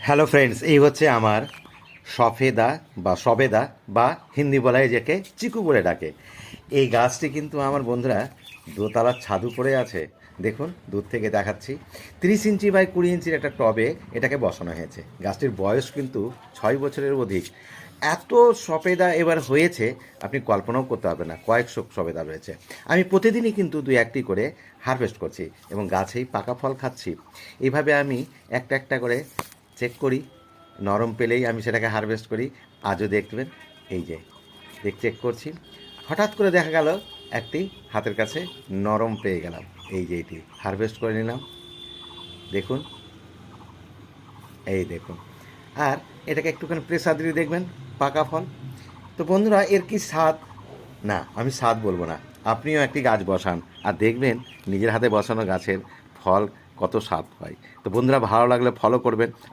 Hello friends, এই হচ্ছে আমার সফেদা বা সবেদা বা হিন্দি বলায় যাকে চিকু বলে ডাকে। এই গাছটি কিন্তু আমার বন্ধুরা দোতলার ছাদ উপরে আছে। দেখুন, দূর থেকে দেখাচ্ছি। 30 ইঞ্চি বাই 20 ইঞ্চির একটা টবে এটাকে বসানো হয়েছে। গাছটির বয়স কিন্তু 6 বছরের অধিক। এত সবেদা এবার হয়েছে আপনি কল্পনাও করতে পারবেন না, কয়েকশো সবেদা রয়েছে। আমি প্রতিদিনই কিন্তু 2-1টি করে হারভেস্ট করছি এবং গাছেই পাকা ফল খাচ্ছি। এইভাবে আমি একটা একটা করে চেক করি, নরম পেলেই আমি সেটাকে হারভেস্ট করি। আজও দেখবেন, এই যে চেক করছি, হঠাৎ করে দেখা গেল একটি হাতের কাছে নরম পেয়ে গেলাম। এই যে এটি হারভেস্ট করে নিলাম, দেখুন, এই দেখুন। আর এটাকে একটুখানি প্রেসার দিয়ে দেখবেন পাকা ফল। তো বন্ধুরা, এর কি স্বাদ? না, আমি স্বাদ বলবো না। আপনিও একটি গাছ বসান আর দেখবেন নিজের হাতে বসানো গাছের ফল কত স্বাদ হয়। তো বন্ধুরা, ভালো লাগলে ফলো করবেন। আর